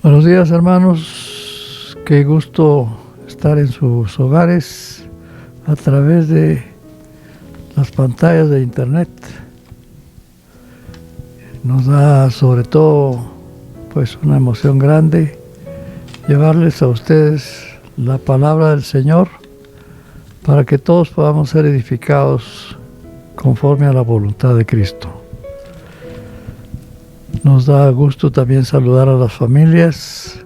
Buenos días, hermanos. Qué gusto estar en sus hogares a través de las pantallas de internet. Nos da sobre todo pues una emoción grande llevarles a ustedes la palabra del Señor para que todos podamos ser edificados conforme a la voluntad de Cristo. Nos da gusto también saludar a las familias,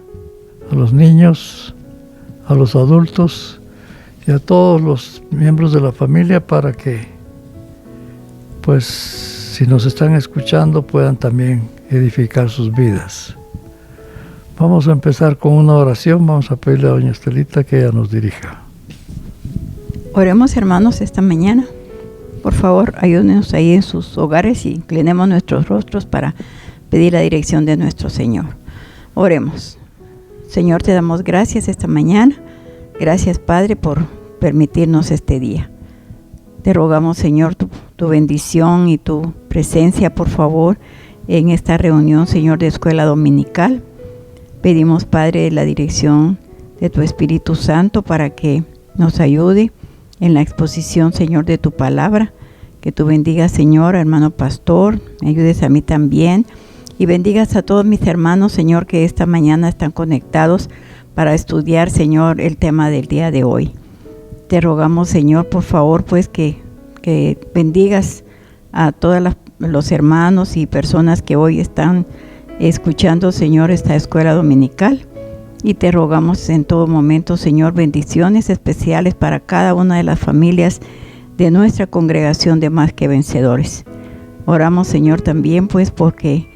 a los niños, a los adultos y a todos los miembros de la familia para que, pues, si nos están escuchando, puedan también edificar sus vidas. Vamos a empezar con una oración. Vamos a pedirle a doña Estelita que ella nos dirija. Oremos, hermanos, esta mañana. Por favor, ayúdenos ahí en sus hogares y inclinemos nuestros rostros para pedir la dirección de nuestro Señor. Oremos. Señor, te damos gracias esta mañana. Gracias, Padre, por permitirnos este día. Te rogamos, Señor, tu bendición y tu presencia, por favor, en esta reunión, Señor, de escuela dominical. Pedimos, Padre, la dirección de tu Espíritu Santo para que nos ayude en la exposición, Señor, de tu palabra. Que tú bendigas, Señor, hermano pastor, me ayudes a mí también. Y bendigas a todos mis hermanos, Señor, que esta mañana están conectados para estudiar, Señor, el tema del día de hoy. Te rogamos, Señor, por favor, pues que bendigas a todos los hermanos y personas que hoy están escuchando, Señor, esta escuela dominical. Y te rogamos en todo momento, Señor, bendiciones especiales para cada una de las familias de nuestra congregación de Más que Vencedores. Oramos, Señor, también, pues, porque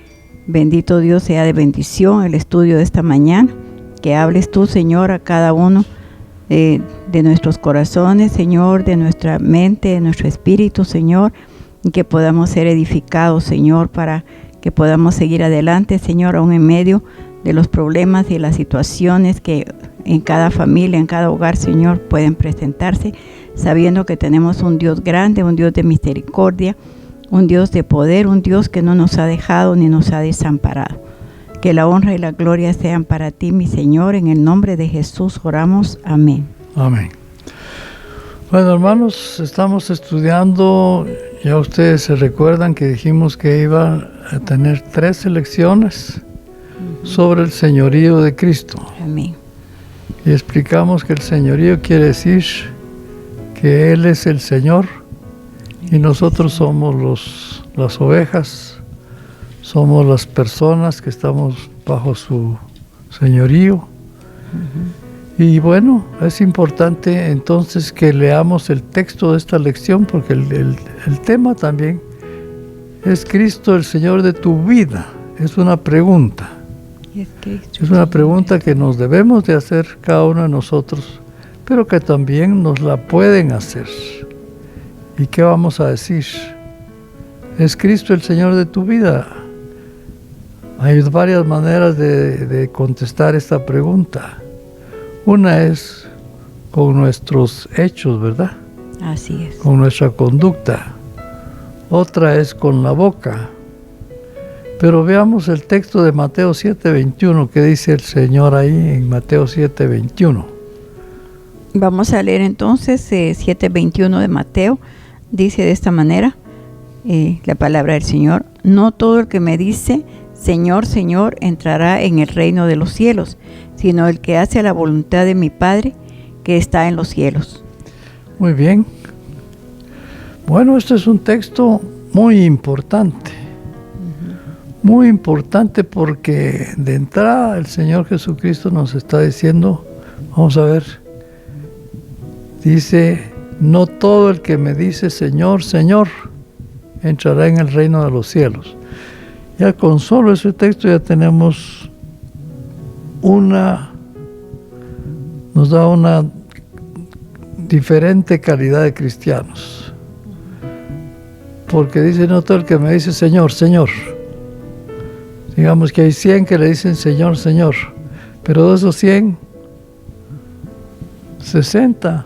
bendito Dios sea de bendición el estudio de esta mañana, que hables tú, Señor, a cada uno de nuestros corazones, Señor, de nuestra mente, de nuestro espíritu, Señor, y que podamos ser edificados, Señor, para que podamos seguir adelante, Señor, aún en medio de los problemas y las situaciones que en cada familia, en cada hogar, Señor, pueden presentarse, sabiendo que tenemos un Dios grande, un Dios de misericordia, un Dios de poder, un Dios que no nos ha dejado ni nos ha desamparado. Que la honra y la gloria sean para ti, mi Señor. En el nombre de Jesús oramos. Amén. Amén. Bueno, hermanos, estamos estudiando, ya ustedes se recuerdan que dijimos que iba a tener 3 lecciones sobre el señorío de Cristo. Amén. Y explicamos que el señorío quiere decir que Él es el Señor y nosotros somos las ovejas, somos las personas que estamos bajo su señorío. Y bueno, es importante entonces que leamos el texto de esta lección, porque el tema también es Cristo el Señor de tu vida. Es una pregunta. Es una pregunta que nos debemos de hacer cada uno de nosotros, pero que también nos la pueden hacer. ¿Y qué vamos a decir? ¿Es Cristo el Señor de tu vida? Hay varias maneras de contestar esta pregunta. Una es con nuestros hechos, ¿verdad? Así es. Con nuestra conducta. Otra es con la boca. Pero veamos el texto de Mateo 7:21, que dice el Señor ahí en Mateo 7:21. Vamos a leer entonces 7:21 de Mateo. Dice de esta manera la palabra del Señor: no todo el que me dice Señor, Señor, entrará en el reino de los cielos, sino el que hace la voluntad de mi Padre que está en los cielos. Muy bien. Bueno, este es un texto muy importante. Muy importante porque de entrada el Señor Jesucristo nos está diciendo, vamos a ver, dice: no todo el que me dice Señor, Señor, entrará en el reino de los cielos. Ya con solo ese texto ya tenemos nos da una diferente calidad de cristianos. Porque dice: no todo el que me dice Señor, Señor. Digamos que hay 100 que le dicen Señor, Señor, pero de esos 100, 60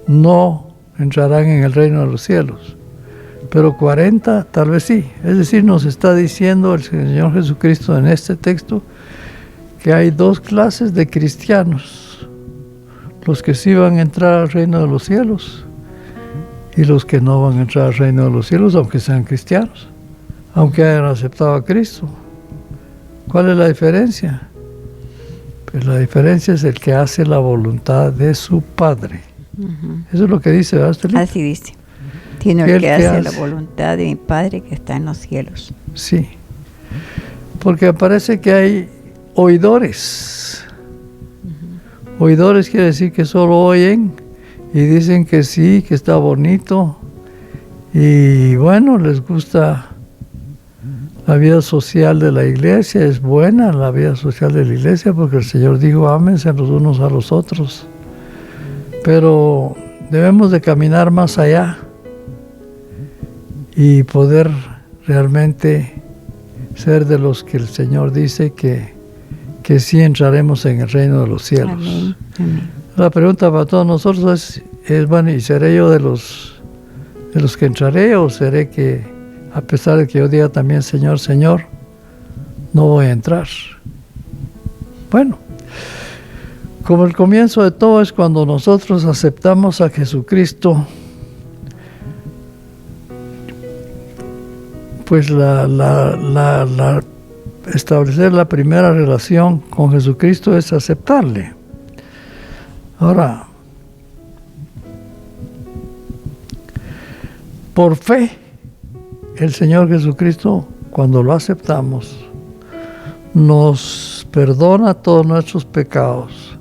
no entrarán en el reino de los cielos, pero 40 tal vez sí. Es decir, nos está diciendo el Señor Jesucristo en este texto que hay dos clases de cristianos: los que sí van a entrar al reino de los cielos y los que no van a entrar al reino de los cielos, aunque sean cristianos, aunque hayan aceptado a Cristo. ¿Cuál es la diferencia? Pues la diferencia es el que hace la voluntad de su Padre. Eso es lo que dice, ¿verdad, Estelita? Así dice. Sino el que hace la voluntad de mi Padre que está en los cielos. Sí. Porque parece que hay oidores. Oidores quiere decir que solo oyen y dicen que sí, que está bonito. Y bueno, les gusta la vida social de la iglesia. Es buena la vida social de la iglesia porque el Señor dijo: ámense los unos a los otros. Pero debemos de caminar más allá y poder realmente ser de los que el Señor dice que sí entraremos en el reino de los cielos. Amén. Amén. La pregunta para todos nosotros es bueno, ¿y seré yo de los que entraré, o seré que, a pesar de que yo diga también Señor, Señor, no voy a entrar? Bueno, como el comienzo de todo es cuando nosotros aceptamos a Jesucristo, pues establecer la primera relación con Jesucristo es aceptarle. Ahora, por fe, el Señor Jesucristo, cuando lo aceptamos, nos perdona todos nuestros pecados,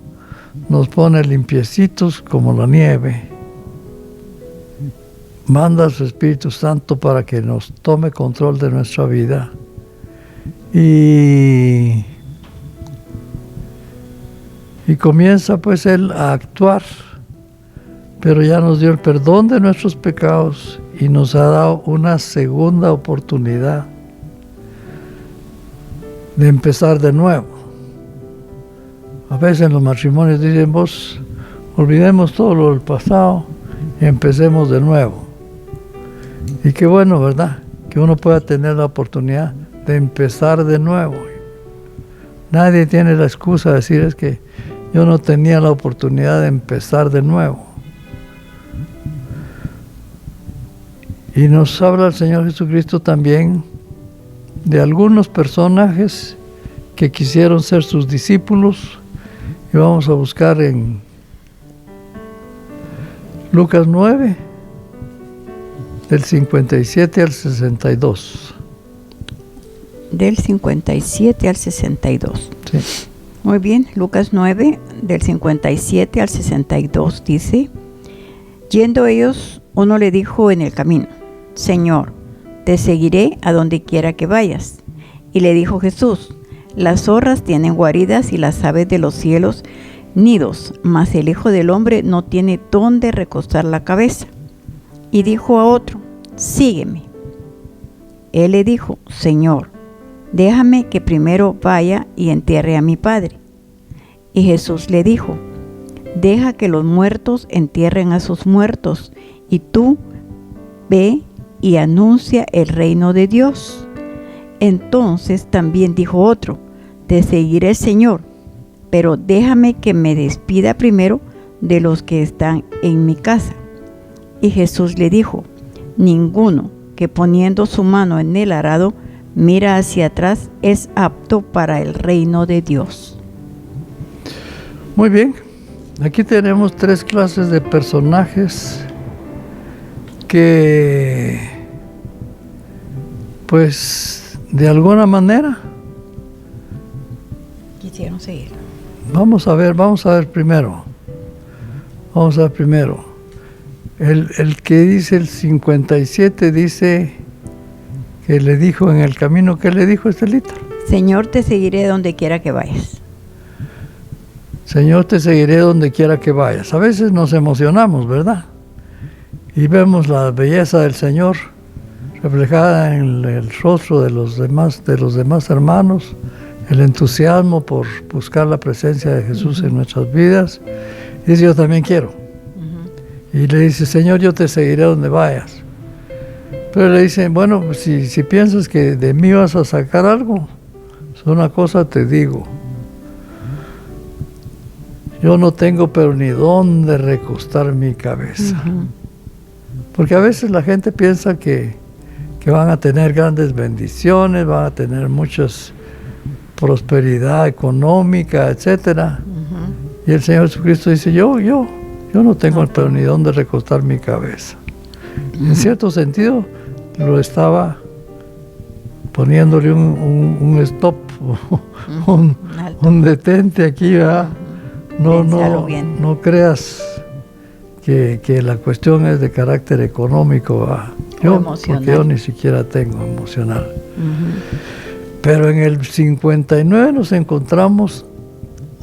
nos pone limpiecitos como la nieve, manda a su Espíritu Santo para que nos tome control de nuestra vida y comienza pues Él a actuar, pero ya nos dio el perdón de nuestros pecados y nos ha dado una segunda oportunidad de empezar de nuevo. A veces en los matrimonios dicen: vos, olvidemos todo lo del pasado y empecemos de nuevo. Y qué bueno, ¿verdad?, que uno pueda tener la oportunidad de empezar de nuevo. Nadie tiene la excusa de decir: es que yo no tenía la oportunidad de empezar de nuevo. Y nos habla el Señor Jesucristo también de algunos personajes que quisieron ser sus discípulos, y vamos a buscar en Lucas 9, del 57 al 62. Del 57 al 62. Sí. Muy bien, Lucas 9, del 57 al 62 dice: yendo ellos, uno le dijo en el camino: Señor, te seguiré a donde quiera que vayas. Y le dijo Jesús: las zorras tienen guaridas y las aves de los cielos nidos, mas el Hijo del Hombre no tiene dónde recostar la cabeza. Y dijo a otro: sígueme. Él le dijo: Señor, déjame que primero vaya y entierre a mi padre. Y Jesús le dijo: deja que los muertos entierren a sus muertos, y tú ve y anuncia el reino de Dios. Entonces también dijo otro: te seguiré, Señor, pero déjame que me despida primero de los que están en mi casa. Y Jesús le dijo: ninguno que poniendo su mano en el arado mira hacia atrás es apto para el reino de Dios. Muy bien, aquí tenemos tres clases de personajes que, pues, de alguna manera quisieron seguir. Vamos a ver primero. El que dice el 57 dice que le dijo en el camino. ¿Qué le dijo, Estelita? Señor, te seguiré donde quiera que vayas. Señor, te seguiré donde quiera que vayas. A veces nos emocionamos, ¿verdad? Y vemos la belleza del Señor reflejada en el rostro de los demás hermanos, el entusiasmo por buscar la presencia de Jesús en nuestras vidas. Y dice: yo también quiero. Y le dice: Señor, yo te seguiré donde vayas. Pero le dice: bueno, pues si piensas que de mí vas a sacar algo, una cosa te digo: yo no tengo pero ni dónde recostar mi cabeza. Porque a veces la gente piensa que van a tener grandes bendiciones, van a tener muchas prosperidad económica, etcétera. Y el Señor Jesucristo dice, yo no tengo pero ni dónde recostar mi cabeza. En cierto sentido, lo estaba poniéndole un stop, un detente aquí, ¿verdad? No creas que la cuestión es de carácter económico, ¿verdad? Porque yo ni siquiera tengo emocional. Pero en el 59 nos encontramos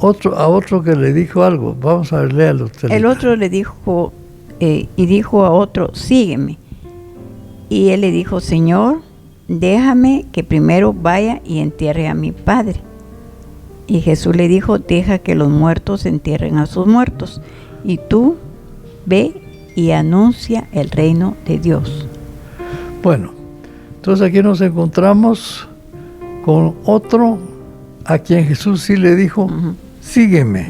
a otro que le dijo algo. Vamos a ver, léalo. El otro le dijo, y dijo a otro, sígueme. Y él le dijo, Señor, déjame que primero vaya y entierre a mi padre. Y Jesús le dijo, deja que los muertos entierren a sus muertos. Y tú ve y anuncia el reino de Dios. Bueno, entonces aquí nos encontramos con otro a quien Jesús sí le dijo, sígueme.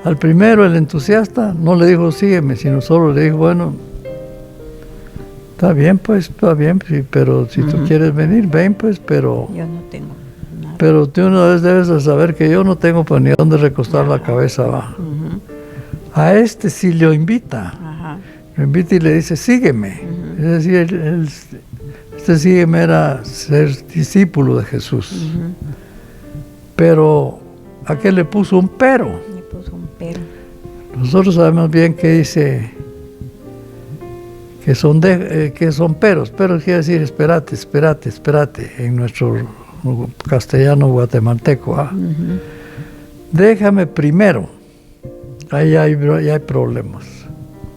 Al primero, el entusiasta, no le dijo sígueme, sino solo le dijo, bueno, está bien, sí, pero si tú quieres venir, ven pues, pero yo no tengo nada. Pero tú una vez debes de saber que yo no tengo pues ni dónde recostar la cabeza, va. A este sí lo invita. Lo invita y le dice, sígueme. Es decir, este sígueme era ser discípulo de Jesús. Pero ¿a qué le puso un pero? Le puso un pero. Nosotros sabemos bien que dice que son peros. Peros quiere decir espérate, en nuestro castellano guatemalteco. Déjame primero. Ahí hay problemas.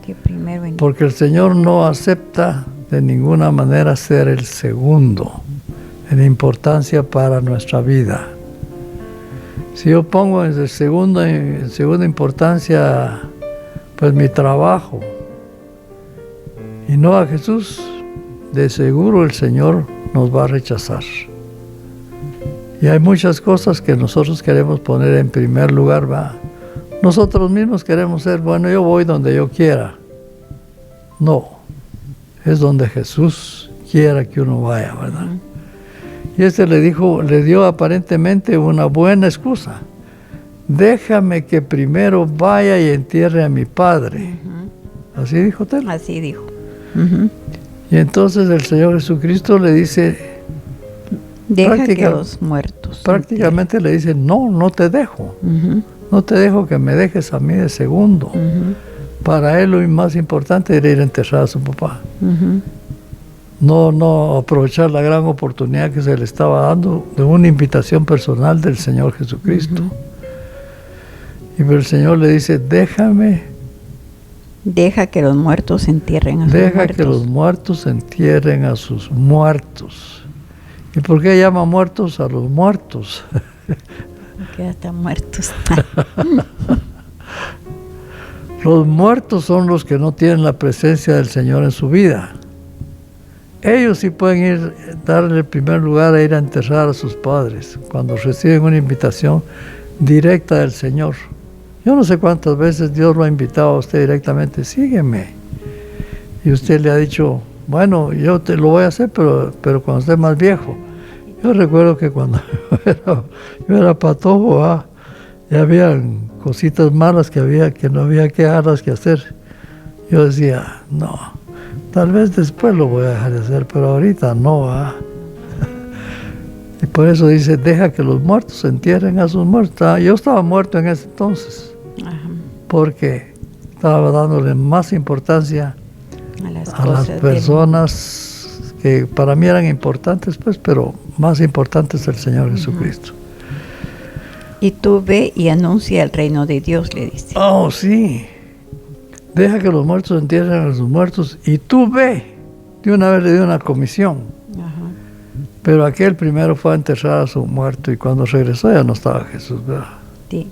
Que primero porque el Señor no acepta de ninguna manera ser el segundo en importancia para nuestra vida. Si yo pongo en segunda importancia pues mi trabajo y no a Jesús, de seguro el Señor nos va a rechazar. Y hay muchas cosas que nosotros queremos poner en primer lugar, ¿va? Nosotros mismos queremos ser, bueno, yo voy donde yo quiera. No, es donde Jesús quiera que uno vaya, ¿verdad? Y le dio aparentemente una buena excusa. Déjame que primero vaya y entierre a mi padre. Así dijo Tel. Así dijo. Y entonces el Señor Jesucristo le dice, deja que los muertos. Prácticamente le dice, no te dejo. No te dejo que me dejes a mí de segundo. Para él lo más importante era ir a enterrar a su papá. No aprovechar la gran oportunidad que se le estaba dando de una invitación personal del Señor Jesucristo. Y el Señor le dice, deja que los muertos entierren a sus muertos. Deja que los muertos entierren a sus muertos. ¿Y por qué llama muertos a los muertos? Porque ya están muertos. Los muertos son los que no tienen la presencia del Señor en su vida. Ellos sí pueden darle el primer lugar a ir a enterrar a sus padres cuando reciben una invitación directa del Señor. Yo no sé cuántas veces Dios lo ha invitado a usted directamente, sígueme. Y usted le ha dicho, bueno, yo te lo voy a hacer, pero cuando esté más viejo. Yo recuerdo que cuando yo era patojo, ya habían cositas malas que no había que dejarlas que hacer. Yo decía, no, tal vez después lo voy a dejar de hacer, pero ahorita no. Y por eso dice, deja que los muertos entierren a sus muertos. Yo estaba muerto en ese entonces, porque estaba dándole más importancia a las personas que para mí eran importantes, pues, pero más importante es el Señor Jesucristo. Y tú ve y anuncia el reino de Dios, le dice. Oh, sí. Deja que los muertos entierren a sus muertos y tú ve. De una vez le dio una comisión. Pero aquel primero fue a enterrar a su muerto y cuando regresó ya no estaba Jesús, ¿verdad? Sí.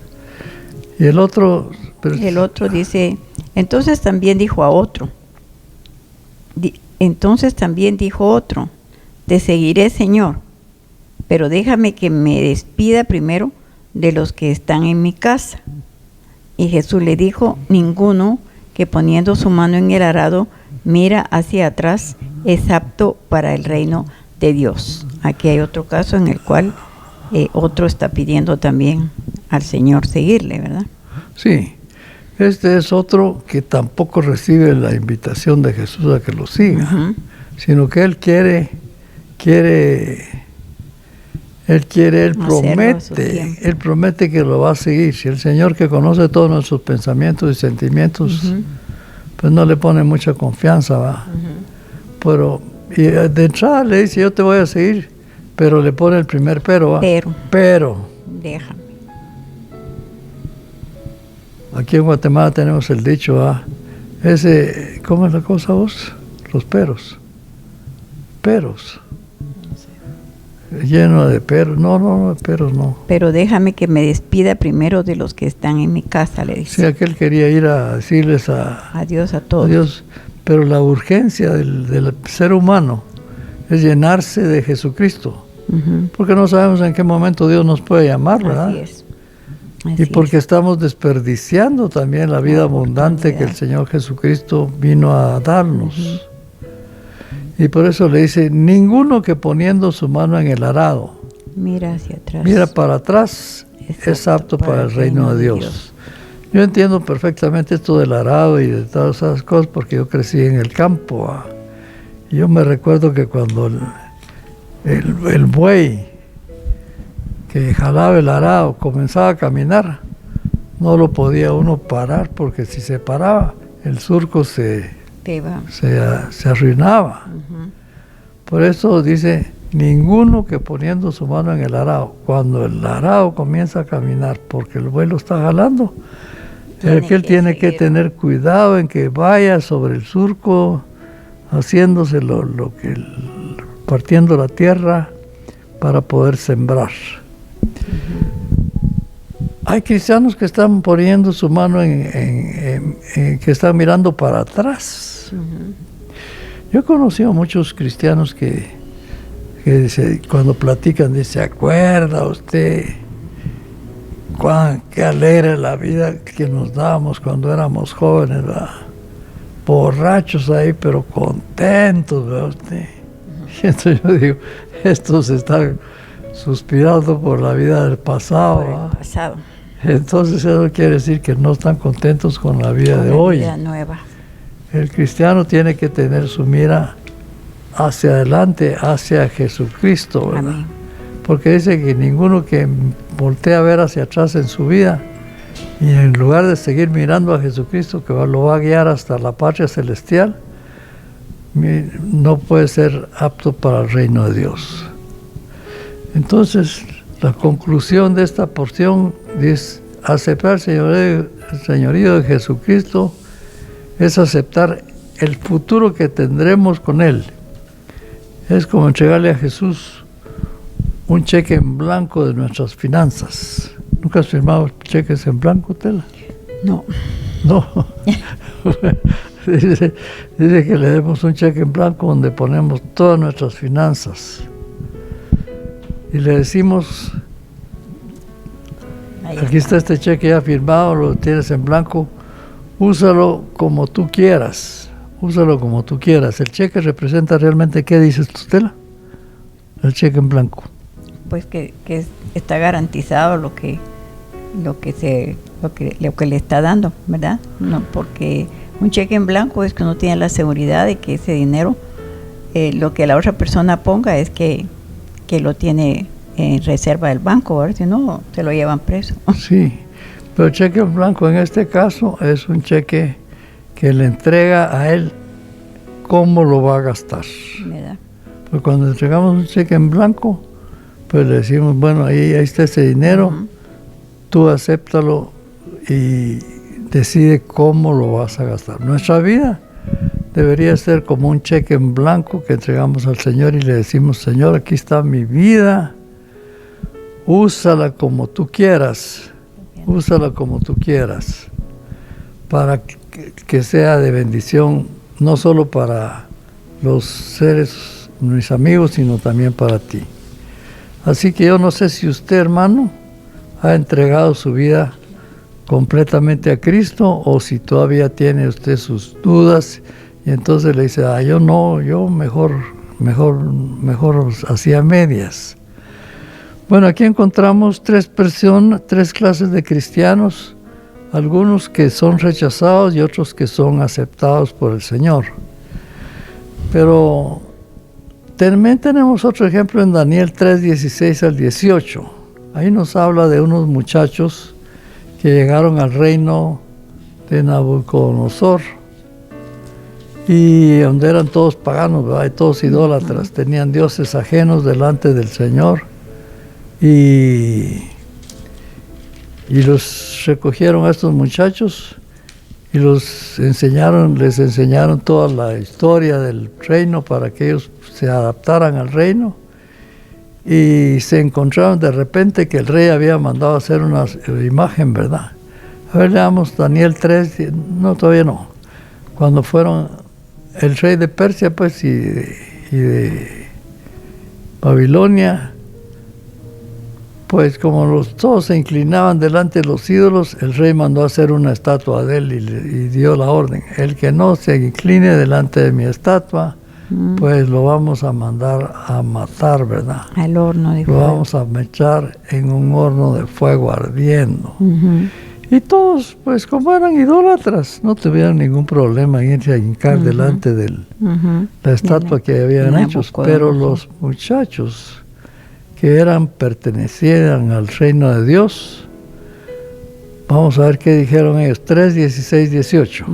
Y el otro... El otro dice, entonces también dijo otro, te seguiré, Señor, pero déjame que me despida primero de los que están en mi casa. Y Jesús le dijo, ninguno que poniendo su mano en el arado mira hacia atrás es apto para el reino de Dios. Aquí hay otro caso en el cual otro está pidiendo también al Señor seguirle, ¿verdad? Sí, este es otro que tampoco recibe la invitación de Jesús a que lo siga, sino que él promete que lo va a seguir. Si el Señor, que conoce todos nuestros pensamientos y sentimientos, pues no le pone mucha confianza, ¿va? Pero y de entrada le dice, yo te voy a seguir, pero le pone el primer pero, ¿va? Pero déjame. Aquí en Guatemala tenemos el dicho, ¿va? ¿Cómo es la cosa vos? Los peros. Lleno de peros. No, peros no. Pero déjame que me despida primero de los que están en mi casa, le dice. Sí, aquel quería ir a decirles adiós a todos. Adiós. Pero la urgencia del ser humano es llenarse de Jesucristo. Porque no sabemos en qué momento Dios nos puede llamar, ¿verdad? Así es. Y porque estamos desperdiciando también la vida abundante que el Señor Jesucristo vino a darnos. Y por eso le dice, ninguno que poniendo su mano en el arado, mira hacia atrás, mira para atrás, es apto para el reino de Dios. Yo entiendo perfectamente esto del arado y de todas esas cosas porque yo crecí en el campo. Y yo me recuerdo que cuando el buey que jalaba el arado comenzaba a caminar, no lo podía uno parar porque si se paraba, el surco se arruinaba. Por eso dice, ninguno que poniendo su mano en el arado, cuando el arado comienza a caminar porque el buey lo está jalando, él tiene que tener cuidado en que vaya sobre el surco, haciéndose partiendo la tierra para poder sembrar. Hay cristianos que están poniendo su mano que están mirando para atrás. Yo he conocido a muchos cristianos que cuando platican, dice, ¿se acuerda usted qué alegre la vida que nos dábamos cuando éramos jóvenes, ¿verdad? Borrachos ahí, pero contentos, ¿verdad usted? Y entonces yo digo, estos están suspirando por la vida del pasado. Entonces eso quiere decir que no están contentos con la vida de hoy. Vida nueva. El cristiano tiene que tener su mira hacia adelante, hacia Jesucristo, ¿verdad? Amén. Porque dice que ninguno que voltea a ver hacia atrás en su vida y en lugar de seguir mirando a Jesucristo que lo va a guiar hasta la patria celestial, no puede ser apto para el reino de Dios. Entonces, la conclusión de esta porción dice, aceptar el señorío de Jesucristo es aceptar el futuro que tendremos con Él. Es como entregarle a Jesús un cheque en blanco de nuestras finanzas. ¿Nunca has firmado cheques en blanco, Tela? No. Dice que le demos un cheque en blanco donde ponemos todas nuestras finanzas. Y le decimos, aquí está este cheque ya firmado, lo tienes en blanco, úsalo como tú quieras. El cheque representa realmente, ¿qué dices tú, Tela? El cheque en blanco. Pues que está garantizado lo que le está dando, ¿verdad? No, porque un cheque en blanco es que uno tiene la seguridad de que ese dinero, lo que la otra persona ponga es que lo tiene en reserva del banco, ¿verdad? Si no, se lo llevan preso. Sí, pero el cheque en blanco en este caso es un cheque que le entrega a él cómo lo va a gastar. ¿Verdad? Pues cuando entregamos un cheque en blanco, pues le decimos, bueno, ahí está ese dinero, tú acéptalo y decide cómo lo vas a gastar. Nuestra vida debería ser como un cheque en blanco que entregamos al Señor y le decimos, Señor, aquí está mi vida, úsala como tú quieras, para que sea de bendición, no solo para los seres, mis amigos, sino también para ti. Así que yo no sé si usted, hermano, ha entregado su vida completamente a Cristo, o si todavía tiene usted sus dudas, y entonces le dice, yo no, yo mejor hacía medias. Bueno, aquí encontramos tres clases de cristianos, algunos que son rechazados y otros que son aceptados por el Señor. Pero también tenemos otro ejemplo en Daniel 3, 16 al 18. Ahí nos habla de unos muchachos que llegaron al reino de Nabucodonosor, y donde eran todos paganos, ¿verdad? Y todos idólatras, tenían dioses ajenos delante del Señor, y los recogieron a estos muchachos y les enseñaron toda la historia del reino para que ellos se adaptaran al reino, y se encontraron de repente que el rey había mandado hacer una imagen, ¿verdad? A ver, leamos Daniel 3, no, todavía no. Cuando fueron el rey de Persia, pues, y de Babilonia, pues como todos se inclinaban delante de los ídolos, el rey mandó a hacer una estatua de él y dio la orden: el que no se incline delante de mi estatua, pues lo vamos a mandar a matar, ¿verdad? Al horno de fuego. Lo vamos a echar en un horno de fuego ardiendo. Y todos, pues como eran idólatras, no tuvieron ningún problema en irse a hincar delante de la estatua que habían hecho. Pero los muchachos que pertenecían al reino de Dios, vamos a ver qué dijeron ellos. 3, 16, 18.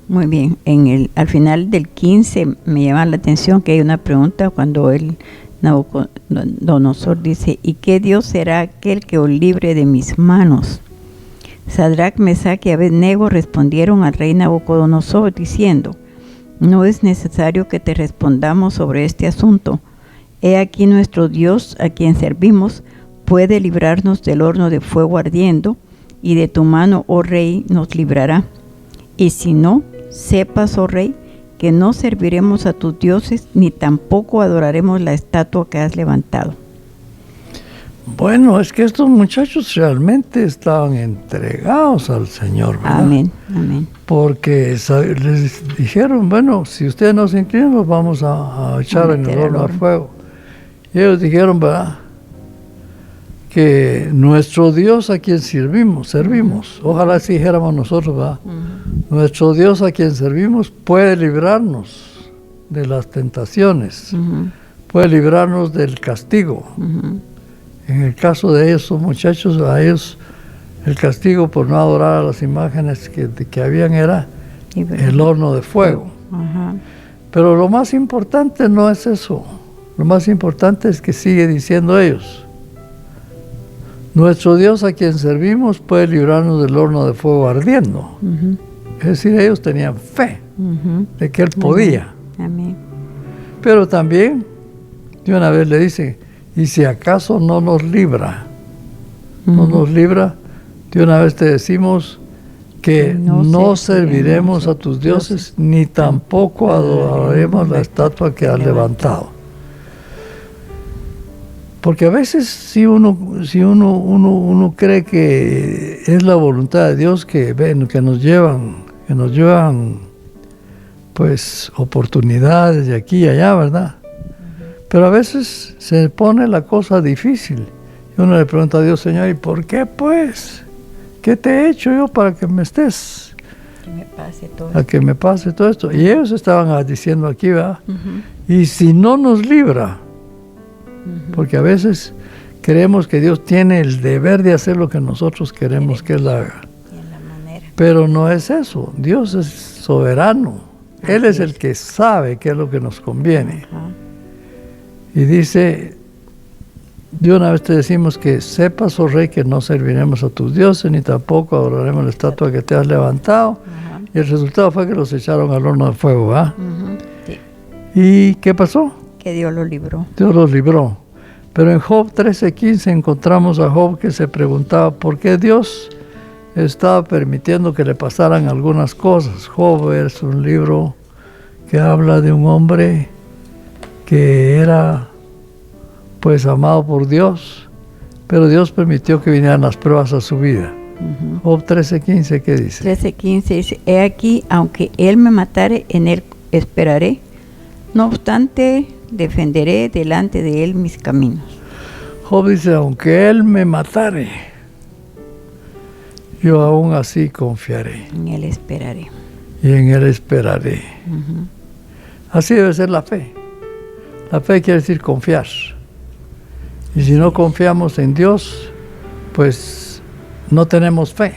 Muy bien. Al final del 15 me llama la atención que hay una pregunta cuando Nabucodonosor dice: ¿y qué Dios será aquel que os libre de mis manos? Sadrach, Mesach y Abednego respondieron al rey Nabucodonosor diciendo: no es necesario que te respondamos sobre este asunto. He aquí nuestro Dios, a quien servimos, puede librarnos del horno de fuego ardiendo, y de tu mano, oh rey, nos librará. Y si no, sepas, oh rey, que no serviremos a tus dioses, ni tampoco adoraremos la estatua que has levantado. Bueno, es que estos muchachos realmente estaban entregados al Señor, ¿verdad? Amén, amén. Porque les dijeron: bueno, si ustedes no se inclinan, los vamos a echar en el horno de fuego. Y ellos dijeron, ¿verdad?, que nuestro Dios a quien servimos. Ojalá así dijéramos nosotros, ¿verdad? Nuestro Dios a quien servimos puede librarnos de las tentaciones, puede librarnos del castigo. En el caso de esos muchachos, a ellos el castigo por no adorar a las imágenes que habían era el horno de fuego. Pero lo más importante no es eso. Lo más importante es que sigue diciendo ellos: nuestro Dios a quien servimos puede librarnos del horno de fuego ardiendo. Es decir, ellos tenían fe de que Él podía. Amén. Pero también, de una vez le dice: y si acaso no nos libra, de una vez te decimos que no serviremos a tus dioses, ni tampoco adoraremos la estatua que has levantado. Porque a veces si uno cree que es la voluntad de Dios que nos llevan pues oportunidades de aquí y allá, ¿verdad? Pero a veces se pone la cosa difícil. Y uno le pregunta a Dios: Señor, ¿y por qué pues? ¿Qué te he hecho yo para que me estés? Que me pase todo esto. Y ellos estaban diciendo aquí, ¿verdad? Y si no nos libra, porque a veces creemos que Dios tiene el deber de hacer lo que nosotros queremos que Él haga. Pero no es eso. Dios es soberano. Él es el que sabe qué es lo que nos conviene. Y dice: de una vez te decimos que sepas, oh rey, que no serviremos a tus dioses, ni tampoco adoraremos la estatua que te has levantado. Y el resultado fue que los echaron al horno de fuego, ¿verdad? Sí. ¿Y qué pasó? Que Dios los libró. Dios los libró. Pero en Job 13:15 encontramos a Job que se preguntaba por qué Dios estaba permitiendo que le pasaran algunas cosas. Job es un libro que habla de un hombre que era pues amado por Dios, pero Dios permitió que vinieran las pruebas a su vida. Job 13:15, ¿qué dice? 13:15 dice, he aquí, aunque él me matare, en él esperaré. No obstante, defenderé delante de él mis caminos. Job dice, aunque él me matare, yo aún así confiaré. En él esperaré. Y en él esperaré. Así debe ser la fe. La fe quiere decir confiar. Y si no confiamos en Dios, pues no tenemos fe.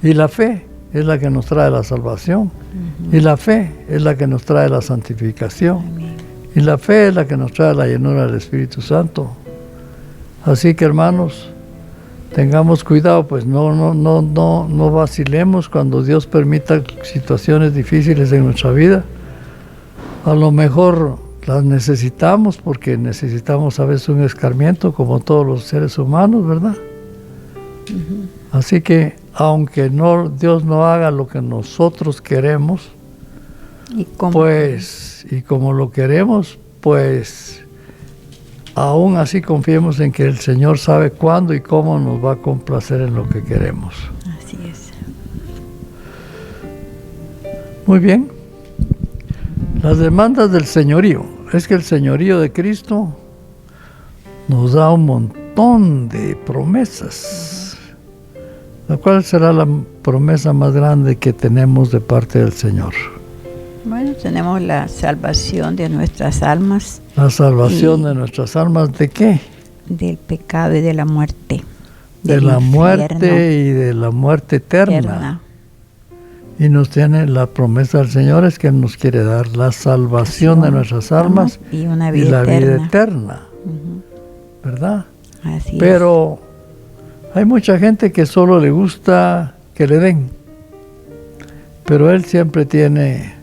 Y la fe es la que nos trae la salvación. Y la fe es la que nos trae la santificación. Amén. Y la fe es la que nos trae la llenura del Espíritu Santo. Así que, hermanos, tengamos cuidado, pues no vacilemos cuando Dios permita situaciones difíciles en nuestra vida. A lo mejor las necesitamos porque necesitamos a veces un escarmiento como todos los seres humanos, ¿verdad? Así que aunque Dios no haga lo que nosotros queremos, y como lo queremos, pues aún así confiemos en que el Señor sabe cuándo y cómo nos va a complacer en lo que queremos. Así es. Muy bien. Las demandas del señorío. Es que el señorío de Cristo nos da un montón de promesas. ¿Cuál será la promesa más grande que tenemos de parte del Señor? Bueno, tenemos la salvación de nuestras almas. La salvación de nuestras almas, ¿de qué? Del pecado y de la muerte. De la muerte y de la muerte eterna. Y nos tiene la promesa del Señor, es que nos quiere dar la salvación de nuestras almas y una vida la eterna. Vida eterna. ¿Verdad? Así Pero hay mucha gente que solo le gusta que le den. Pero Él siempre tiene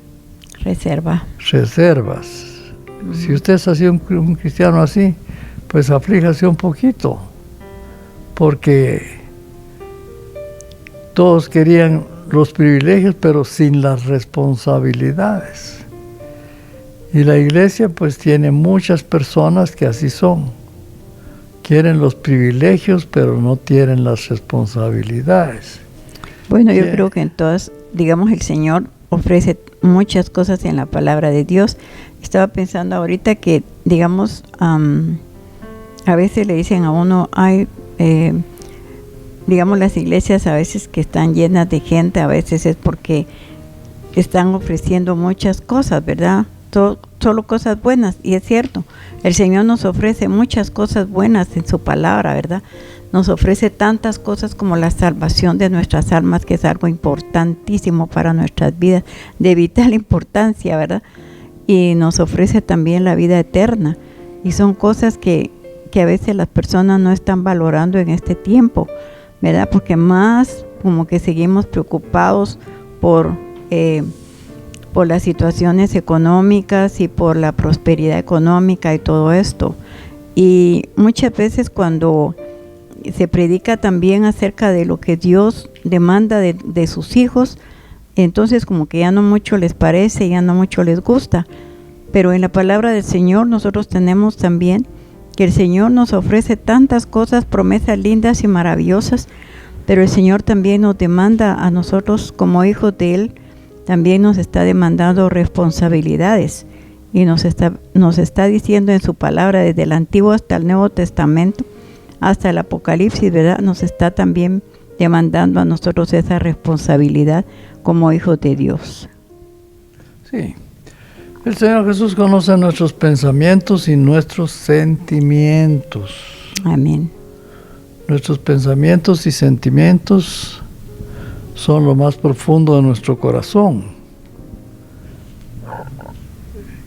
reservas. Si usted es así, un cristiano así, pues aflíjase un poquito. Porque todos querían los privilegios, pero sin las responsabilidades. Y la iglesia pues tiene muchas personas que así son. Quieren los privilegios, pero no tienen las responsabilidades. Bueno, yo creo que en todas, digamos, el Señor ofrece muchas cosas en la palabra de Dios. Estaba pensando ahorita que, digamos, a veces le dicen a uno, digamos, las iglesias a veces que están llenas de gente, a veces es porque están ofreciendo muchas cosas, ¿verdad? Solo cosas buenas, y es cierto, el Señor nos ofrece muchas cosas buenas en su palabra, ¿verdad? Nos ofrece tantas cosas como la salvación de nuestras almas, que es algo importantísimo para nuestras vidas, de vital importancia, ¿verdad? Y nos ofrece también la vida eterna, y son cosas que a veces las personas no están valorando en este tiempo, ¿verdad? Porque más como que seguimos preocupados por las situaciones económicas y por la prosperidad económica y todo esto. Y muchas veces cuando se predica también acerca de lo que Dios demanda de sus hijos, entonces como que ya no mucho les parece, ya no mucho les gusta. Pero en la palabra del Señor nosotros tenemos también que el Señor nos ofrece tantas cosas, promesas lindas y maravillosas, pero el Señor también nos demanda a nosotros como hijos de Él, también nos está demandando responsabilidades, y nos está diciendo en su palabra, desde el Antiguo hasta el Nuevo Testamento, hasta el Apocalipsis, ¿verdad? Nos está también demandando a nosotros esa responsabilidad como hijos de Dios. Sí. El Señor Jesús conoce nuestros pensamientos y nuestros sentimientos. Amén. Nuestros pensamientos y sentimientos son lo más profundo de nuestro corazón.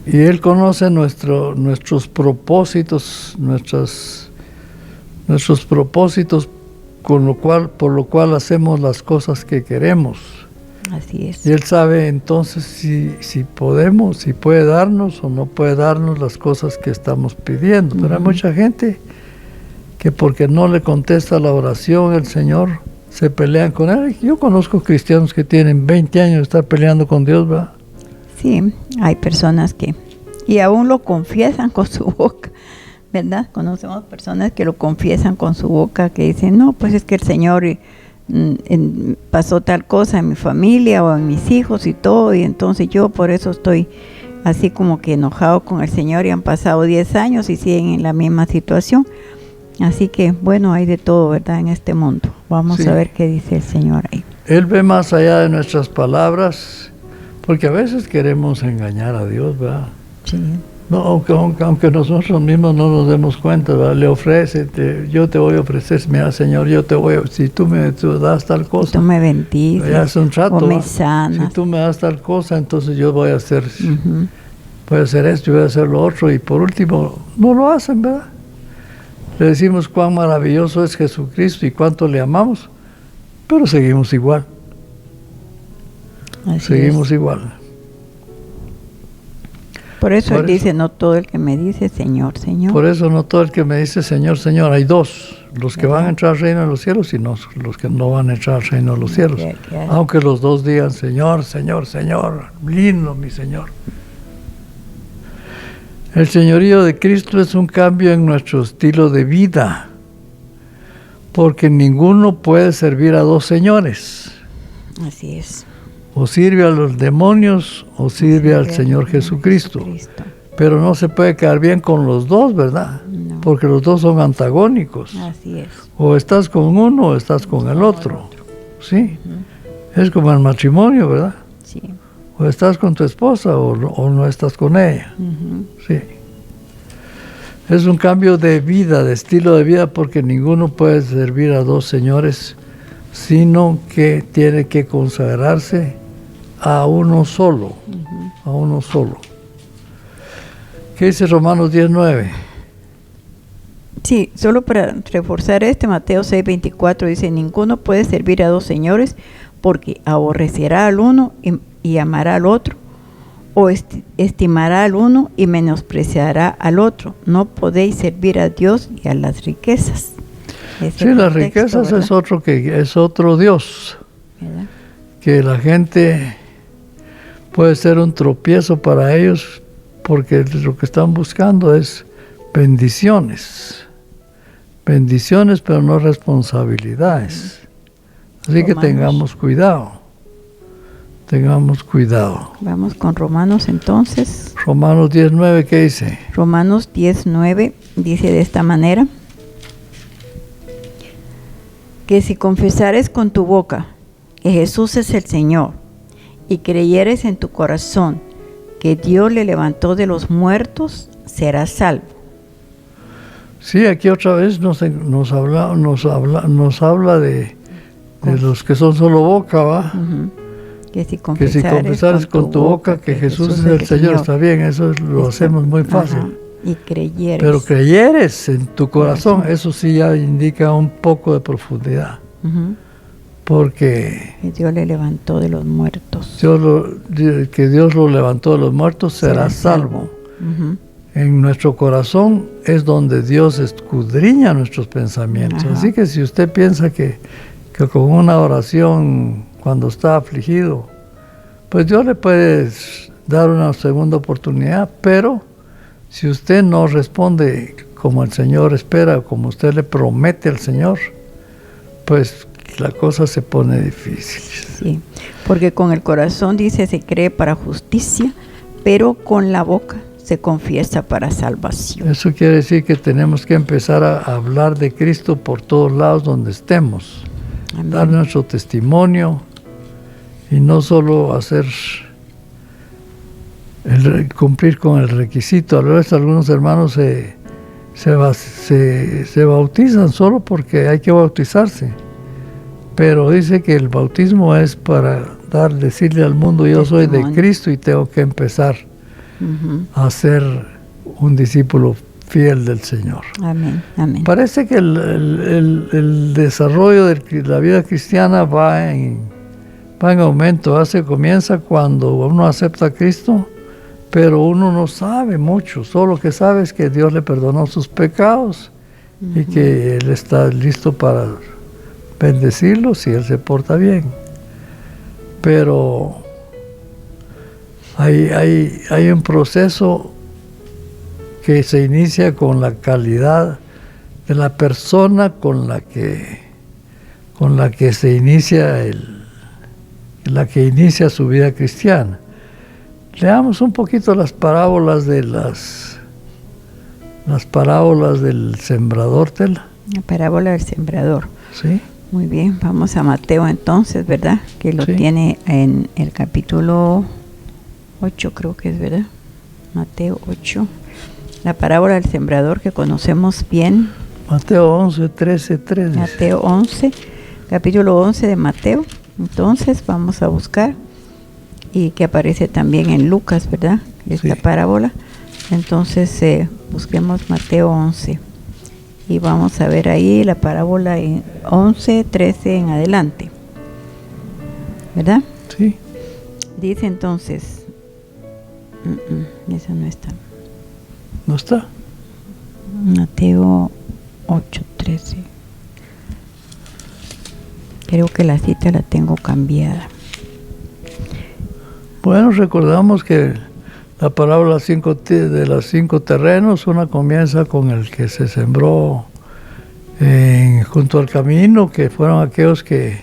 Y Él conoce nuestros propósitos, nuestros propósitos por lo cual hacemos las cosas que queremos. Así es. Y Él sabe entonces si puede darnos o no puede darnos las cosas que estamos pidiendo. Pero hay mucha gente que porque no le contesta la oración el Señor, se pelean con Él. Yo conozco cristianos que tienen 20 años de estar peleando con Dios, ¿verdad? Sí, hay personas que, y aún lo confiesan con su boca, ¿verdad? Conocemos personas que lo confiesan con su boca, que dicen, no, pues es que el Señor pasó tal cosa en mi familia o en mis hijos y todo, y entonces yo por eso estoy así como que enojado con el Señor, y han pasado 10 años y siguen en la misma situación. Así que bueno, hay de todo, ¿verdad?, en este mundo. Vamos Sí. a ver qué dice el Señor ahí. Él ve más allá de nuestras palabras, porque a veces queremos engañar a Dios, ¿verdad? Sí. No, aunque nosotros mismos no nos demos cuenta, ¿verdad? Le ofrece, yo te voy a ofrecer, mira, Señor, si tú me das tal Si cosa, tú me bendices ya es un trato, o me ¿va? sanas. Si tú me das tal cosa, entonces yo voy a hacer, Ujú. voy a hacer esto, voy a hacer lo otro, y por último, no lo hacen, ¿verdad? Le decimos cuán maravilloso es Jesucristo y cuánto le amamos, pero seguimos igual, Así seguimos es. igual. Por eso Por Él eso. dice, no todo el que me dice Señor, Señor. Por eso no todo el que me dice Señor, Señor, hay dos, los que van a entrar al reino de los cielos y no los que no van a entrar al reino de los cielos. Que- Aunque los dos digan Señor, Señor, Señor, lindo mi Señor. El señorío de Cristo es un cambio en nuestro estilo de vida, porque ninguno puede servir a dos señores. Así es. O sirve a los demonios o sirve al Señor Jesucristo. Pero no se puede quedar bien con los dos, ¿verdad? No. Porque los dos son antagónicos. Así es. O estás con uno o estás con el otro. ¿Sí? Es como el matrimonio, ¿verdad? Sí. O estás con tu esposa o no estás con ella. Ujú. Sí. Es un cambio de vida, de estilo de vida, porque ninguno puede servir a dos señores, sino que tiene que consagrarse a uno solo. A uno solo. ¿Qué dice Romanos 10:9? Sí, solo para reforzar Mateo 6:24 dice, ninguno puede servir a dos señores, porque aborrecerá al uno y amará al otro, o estimará al uno y menospreciará al otro. No podéis servir a Dios y a las riquezas. Sí, las riquezas es otro Dios, ¿verdad? que la gente puede ser un tropiezo para ellos, porque lo que están buscando es bendiciones, pero no responsabilidades. Así que tengamos cuidado. Vamos con Romanos entonces. Romanos 10:9, ¿qué dice? Romanos 10:9 dice de esta manera, que si confesares con tu boca que Jesús es el Señor y creyeres en tu corazón que Dios le levantó de los muertos, serás salvo. Sí, aquí otra vez nos habla de los que son solo boca, ¿va? Uh-huh. Que si Que si confesares con tu boca que Jesús es el Señor, está bien, eso lo hacemos muy fácil. Ajá. Y creyeres. Pero creyeres en tu corazón, eso sí ya indica un poco de profundidad. Uh-huh. Porque que Dios le levantó de los muertos. que Dios lo levantó de los muertos, será salvo. Uh-huh. En nuestro corazón es donde Dios escudriña nuestros pensamientos. Ajá. Así que si usted piensa que con una oración, cuando está afligido, pues Dios le puede dar una segunda oportunidad, pero si usted no responde como el Señor espera, como usted le promete al Señor, pues la cosa se pone difícil. Sí, porque con el corazón, dice, se cree para justicia, pero con la boca se confiesa para salvación. Eso quiere decir que tenemos que empezar a hablar de Cristo por todos lados donde estemos. Amén. Dar nuestro testimonio y no solo hacer cumplir con el requisito. A veces algunos hermanos se bautizan solo porque hay que bautizarse, pero dice que el bautismo es para decirle al mundo, yo soy de Cristo y tengo que empezar a ser un discípulo fiel del Señor. Amén, amén. Parece que el desarrollo de la vida cristiana va en aumento. Se comienza cuando uno acepta a Cristo, pero uno no sabe mucho. Solo lo que sabe es que Dios le perdonó sus pecados y que Él está listo para bendecirlos si Él se porta bien. Pero hay un proceso que se inicia con la calidad de la persona con la que con la que se inicia la que inicia su vida cristiana. Leamos un poquito las parábolas del sembrador, Tela. La parábola del sembrador. Sí. Muy bien, vamos a Mateo entonces, ¿verdad? Que lo Sí. tiene en el capítulo 8, creo que es, ¿verdad? Mateo 8. La parábola del sembrador que conocemos bien. Mateo 11, 13, 13. Mateo 11, capítulo 11 de Mateo. Entonces vamos a buscar, y que aparece también en Lucas, ¿verdad? Esta Sí. parábola. Entonces busquemos Mateo 11 y vamos a ver ahí la parábola en 11, 13 en adelante, ¿verdad? Sí. Dice entonces, esa no está. ¿No está? Mateo 8, 13. Creo que la cita la tengo cambiada. Bueno, recordamos que la parábola de los 5 terrenos, una comienza con el que se sembró junto al camino, que fueron aquellos que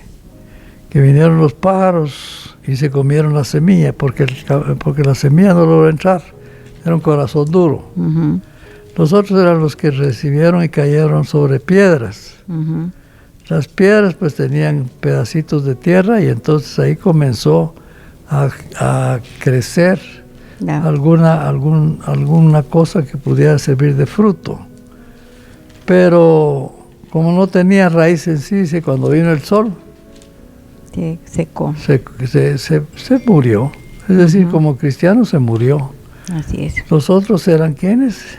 vinieron los pájaros y se comieron la semilla, porque la semilla no logró entrar, era un corazón duro. Ujú, Los otros eran los que recibieron y cayeron sobre piedras. ujú. Las piedras pues tenían pedacitos de tierra y entonces ahí comenzó a crecer La- alguna cosa que pudiera servir de fruto. Pero como no tenía raíz en sí, cuando vino el sol, se secó. se murió. Es decir, como cristiano se murió. Así es. Los otros eran ¿quiénes?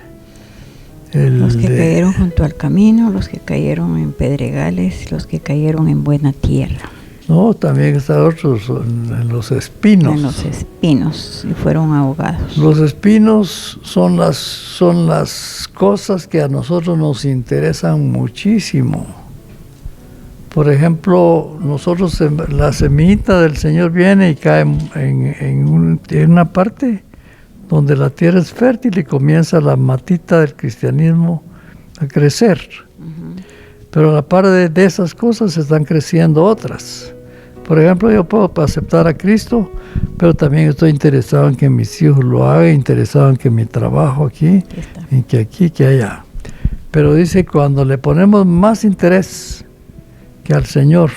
Los que cayeron junto al camino, los que cayeron en pedregales, los que cayeron en buena tierra, No, también están otros en los espinos. en los espinos, y fueron ahogados. Los espinos son las cosas que a nosotros nos interesan muchísimo. Por ejemplo, la semillita del Señor viene y cae en una parte donde la tierra es fértil y comienza la matita del cristianismo a crecer. Pero a la par de esas cosas están creciendo otras. Por ejemplo, yo puedo aceptar a Cristo, pero también estoy interesado en que mis hijos lo hagan, interesado en que mi trabajo aquí, en que aquí, que allá. Pero dice, cuando le ponemos más interés que al Señor,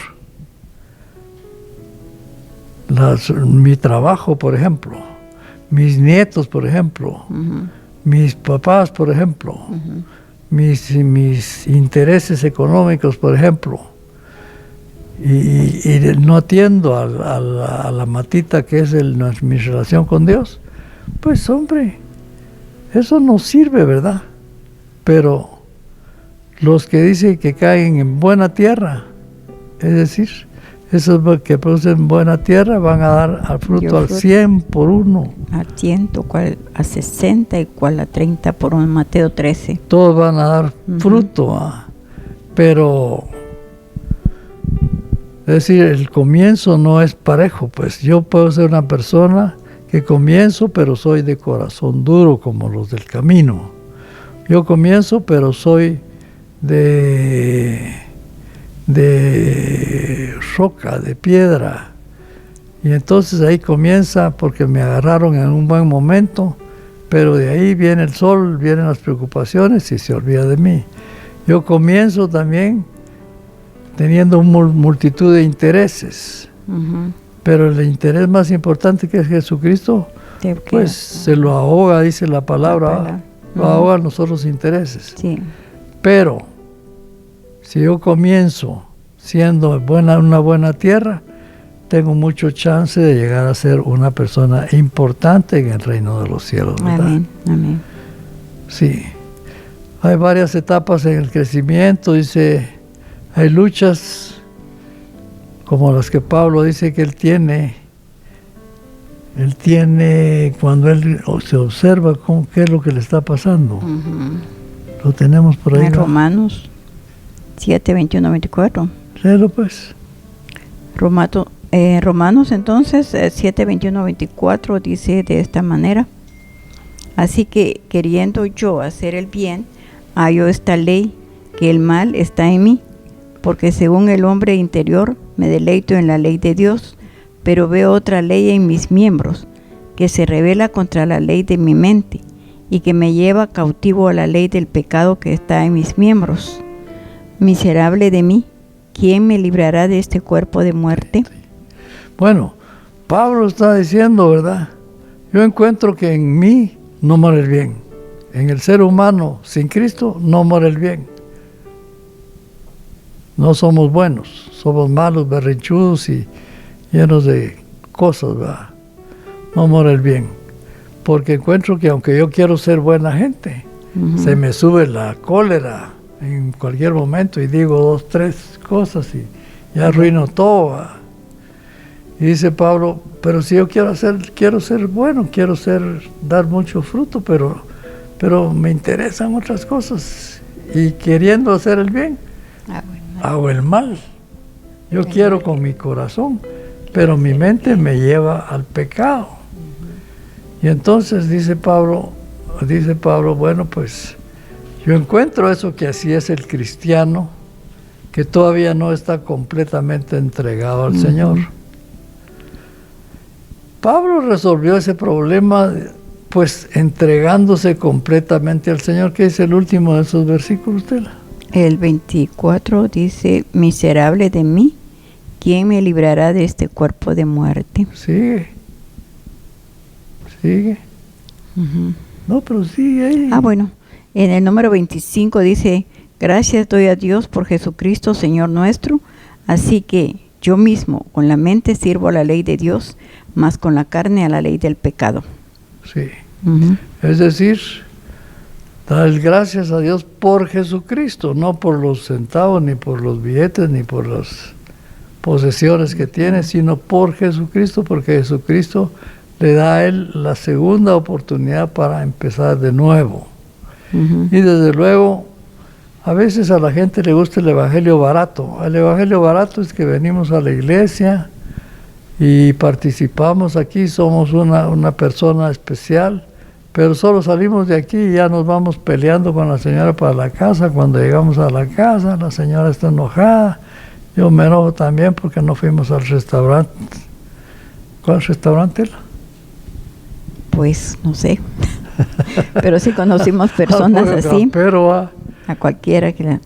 mi trabajo, por ejemplo, mis nietos, por ejemplo, Ujú, mis papás, por ejemplo, ujú. mis intereses económicos, por ejemplo, y no atiendo a la matita que es mi relación con Dios, pues hombre, eso no sirve, ¿verdad? Pero los que dicen que caen en buena tierra, es decir, esos que producen buena tierra van a dar al fruto al 100 por uno. A 100, cual a 60 y cual a 30 por un Mateo 13. Todos van a dar fruto, pero es decir, el comienzo no es parejo, pues yo puedo ser una persona que comienzo pero soy de corazón duro como los del camino. Yo comienzo pero soy de roca, de piedra, y entonces ahí comienza porque me agarraron en un buen momento, pero de ahí viene el sol, vienen las preocupaciones y se olvida de mí. Yo comienzo también teniendo una multitud de intereses, pero el interés más importante, que es Jesucristo, pues se lo ahoga, dice la palabra, lo ahogan los otros intereses. Sí. Pero si yo comienzo siendo una buena tierra, tengo mucho chance de llegar a ser una persona importante en el reino de los cielos, ¿verdad? Amén, amén. Sí. Hay varias etapas en el crecimiento, dice, hay luchas como las que Pablo dice que él tiene cuando él se observa qué es lo que le está pasando. Lo tenemos por ahí. En Romanos 7, 21, 24. Léelo pues. Romanos entonces 7, 21, 24 dice de esta manera: así que queriendo yo hacer el bien, hallo esta ley, que el mal está en mí, porque según el hombre interior me deleito en la ley de Dios, pero veo otra ley en mis miembros, que se rebela contra la ley de mi mente, y que me lleva cautivo a la ley del pecado que está en mis miembros. Miserable de mí, ¿quién me librará de este cuerpo de muerte? Bueno, Pablo está diciendo, ¿verdad? Yo encuentro que en mí no mora el bien. En el ser humano sin Cristo no mora el bien. No somos buenos, somos malos, berrinchudos y llenos de cosas, ¿verdad? No mora el bien. Porque encuentro que aunque yo quiero ser buena gente, se me sube la cólera en cualquier momento y digo 2, 3 cosas y ya arruino todo, ¿verdad? Y dice Pablo, pero si yo quiero ser bueno, dar mucho fruto, pero me interesan otras cosas y queriendo hacer el bien, hago el mal. Yo quiero con mi corazón, pero mi mente me lleva al pecado. Y entonces dice Pablo, bueno, pues yo encuentro eso, que así es el cristiano, que todavía no está completamente entregado al Señor. Pablo resolvió ese problema pues entregándose completamente al Señor. ¿Qué es el último de esos versículos, Tela? El 24 dice, miserable de mí, ¿quién me librará de este cuerpo de muerte? Sigue. No, pero sigue ahí. Bueno, en el número 25 dice, gracias doy a Dios por Jesucristo, Señor nuestro, así que yo mismo con la mente sirvo a la ley de Dios, mas con la carne a la ley del pecado. Sí. Es decir, dar gracias a Dios por Jesucristo, no por los centavos, ni por los billetes, ni por las posesiones que tiene, sino por Jesucristo, porque Jesucristo le da a él la segunda oportunidad para empezar de nuevo. Y desde luego, a veces a la gente le gusta el evangelio barato. El evangelio barato es que venimos a la iglesia y participamos aquí, somos una persona especial, pero solo salimos de aquí y ya nos vamos peleando con la señora para la casa. Cuando llegamos a la casa, la señora está enojada, yo me enojo también porque no fuimos al restaurante. ¿Cuál restaurante? Pues no sé, pero sí conocimos personas así, a cualquiera que la...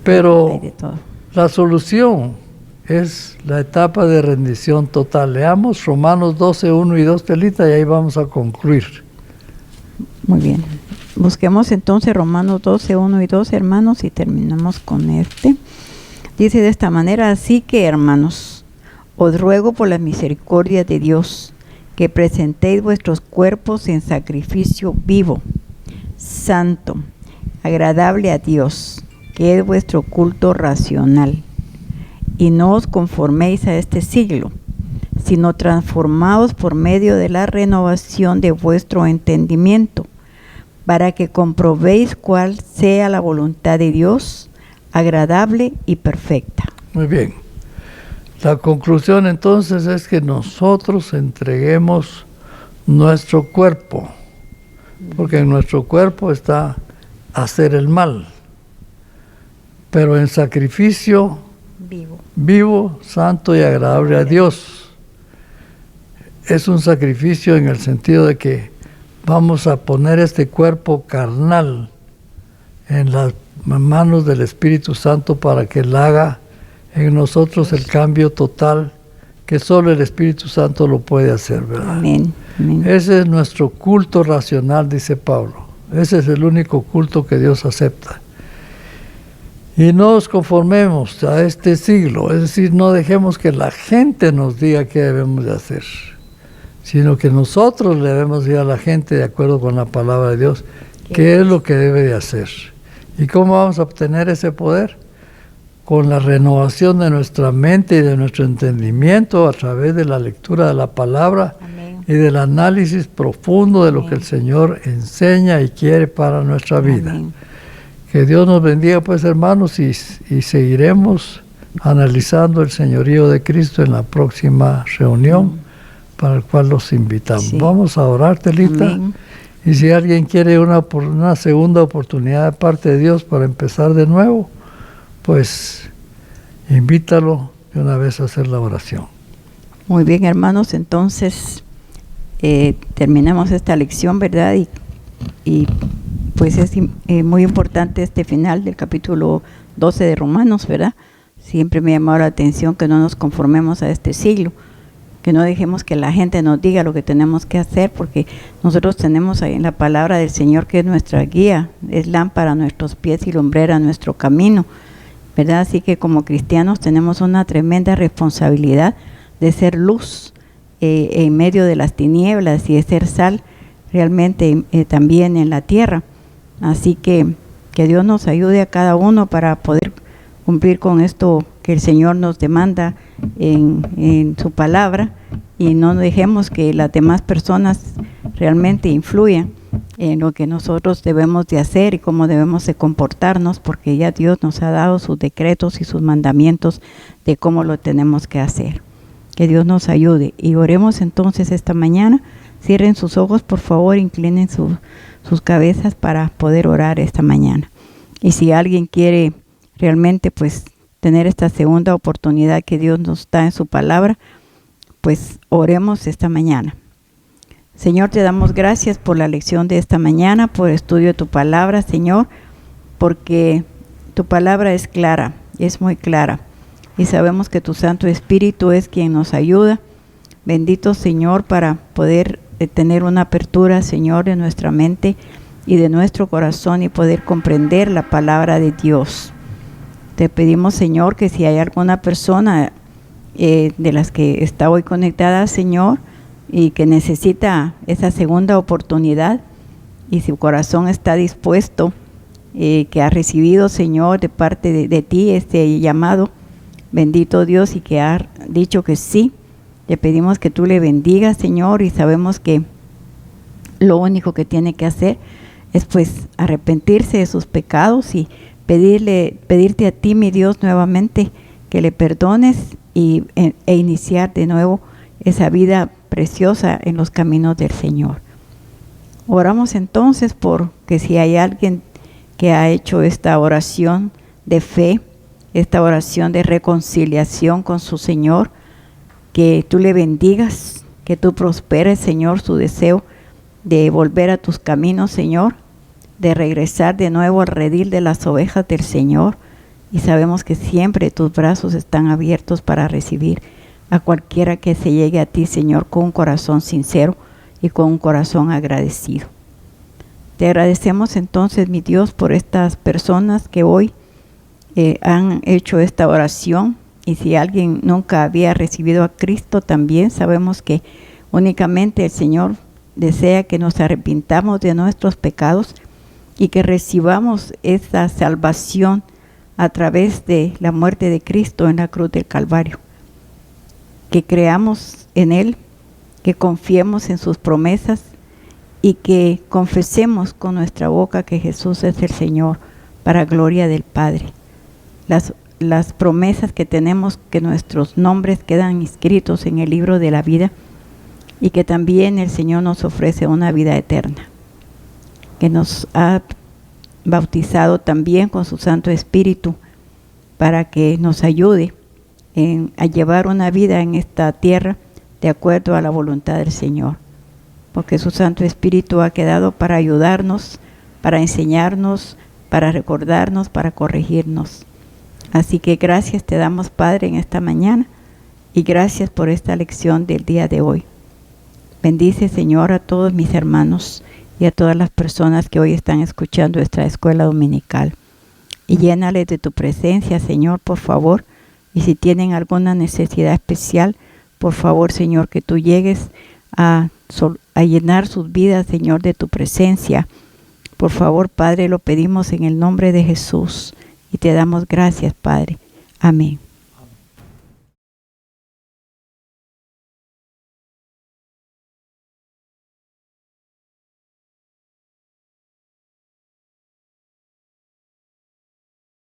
Pero la solución es la etapa de rendición total. Leamos Romanos 12, 1 y 2, Telita, y ahí vamos a concluir. Muy bien. Busquemos entonces Romanos 12, 1 y 2, hermanos, y terminamos con este. Dice de esta manera, así que, hermanos, os ruego por la misericordia de Dios, que presentéis vuestros cuerpos en sacrificio vivo, santo, agradable a Dios, que es vuestro culto racional. Y no os conforméis a este siglo, sino transformaos por medio de la renovación de vuestro entendimiento, para que comprobéis cuál sea la voluntad de Dios, agradable y perfecta. Muy bien. La conclusión entonces es que nosotros entreguemos nuestro cuerpo, porque en nuestro cuerpo está hacer el mal, pero en sacrificio vivo, santo y agradable a Dios. Es un sacrificio en el sentido de que vamos a poner este cuerpo carnal en las manos del Espíritu Santo para que Él haga en nosotros el cambio total que solo el Espíritu Santo lo puede hacer, ¿verdad? Amén. Ese es nuestro culto racional, dice Pablo. Ese es el único culto que Dios acepta. Y no nos conformemos a este siglo, es decir, no dejemos que la gente nos diga qué debemos de hacer, sino que nosotros le debemos decir a la gente, de acuerdo con la palabra de Dios, qué es lo que debe de hacer. ¿Y cómo vamos a obtener ese poder? Con la renovación de nuestra mente y de nuestro entendimiento a través de la lectura de la palabra. Amén. Y del análisis profundo de lo que el Señor enseña y quiere para nuestra vida. Amén. Que Dios nos bendiga, pues, hermanos, y seguiremos analizando el señorío de Cristo en la próxima reunión, para el cual los invitamos. Sí. Vamos a orar, Telita. Amén. Y si alguien quiere una segunda oportunidad de parte de Dios para empezar de nuevo, pues invítalo de una vez a hacer la oración. Muy bien, hermanos, entonces terminamos esta lección, ¿verdad? Y pues es muy importante este final del capítulo 12 de Romanos, ¿verdad? Siempre me ha llamado la atención que no nos conformemos a este siglo, que no dejemos que la gente nos diga lo que tenemos que hacer, porque nosotros tenemos ahí en la palabra del Señor, que es nuestra guía, es lámpara a nuestros pies y lumbrera a nuestro camino, ¿verdad? Así que como cristianos tenemos una tremenda responsabilidad de ser luz en medio de las tinieblas y de ser sal realmente también en la tierra. Así que Dios nos ayude a cada uno para poder cumplir con esto que el Señor nos demanda en su palabra, y no dejemos que las demás personas realmente influyan en lo que nosotros debemos de hacer y cómo debemos de comportarnos, porque ya Dios nos ha dado sus decretos y sus mandamientos de cómo lo tenemos que hacer. Que Dios nos ayude, y oremos entonces esta mañana. Cierren sus ojos, por favor, inclinen sus cabezas para poder orar esta mañana. Y si alguien quiere realmente pues tener esta segunda oportunidad que Dios nos da en su palabra, pues oremos esta mañana. Señor, te damos gracias por la lección de esta mañana, por el estudio de tu palabra, Señor, porque tu palabra es clara, es muy clara, y sabemos que tu Santo Espíritu es quien nos ayuda. Bendito Señor, para poder tener una apertura, Señor, de nuestra mente y de nuestro corazón y poder comprender la palabra de Dios. Te pedimos, Señor, que si hay alguna persona de las que está hoy conectada, Señor, y que necesita esa segunda oportunidad, y si su corazón está dispuesto, que ha recibido, Señor, de parte de ti este llamado, bendito Dios, y que ha dicho que sí, te pedimos que tú le bendigas, Señor, y sabemos que lo único que tiene que hacer es pues arrepentirse de sus pecados y pedirte a ti, mi Dios, nuevamente que le perdones e iniciar de nuevo esa vida preciosa en los caminos del Señor. Oramos entonces porque si hay alguien que ha hecho esta oración de fe, esta oración de reconciliación con su Señor, que tú le bendigas, que tú prosperes, Señor, su deseo de volver a tus caminos, Señor, de regresar de nuevo al redil de las ovejas del Señor. Y sabemos que siempre tus brazos están abiertos para recibir a cualquiera que se llegue a ti, Señor, con un corazón sincero y con un corazón agradecido. Te agradecemos entonces, mi Dios, por estas personas que hoy han hecho esta oración. Y si alguien nunca había recibido a Cristo, también sabemos que únicamente el Señor desea que nos arrepintamos de nuestros pecados y que recibamos esta salvación a través de la muerte de Cristo en la cruz del Calvario. Que creamos en Él, que confiemos en sus promesas y que confesemos con nuestra boca que Jesús es el Señor, para gloria del Padre. Las promesas que tenemos, que nuestros nombres quedan inscritos en el libro de la vida, y que también el Señor nos ofrece una vida eterna, que nos ha bautizado también con su Santo Espíritu para que nos ayude a llevar una vida en esta tierra de acuerdo a la voluntad del Señor, porque su Santo Espíritu ha quedado para ayudarnos, para enseñarnos, para recordarnos, para corregirnos. Así que gracias te damos, Padre, en esta mañana, y gracias por esta lección del día de hoy. Bendice, Señor, a todos mis hermanos y a todas las personas que hoy están escuchando nuestra escuela dominical. Y llénales de tu presencia, Señor, por favor. Y si tienen alguna necesidad especial, por favor, Señor, que tú llegues a llenar sus vidas, Señor, de tu presencia. Por favor, Padre, lo pedimos en el nombre de Jesús. Y te damos gracias, Padre. Amén.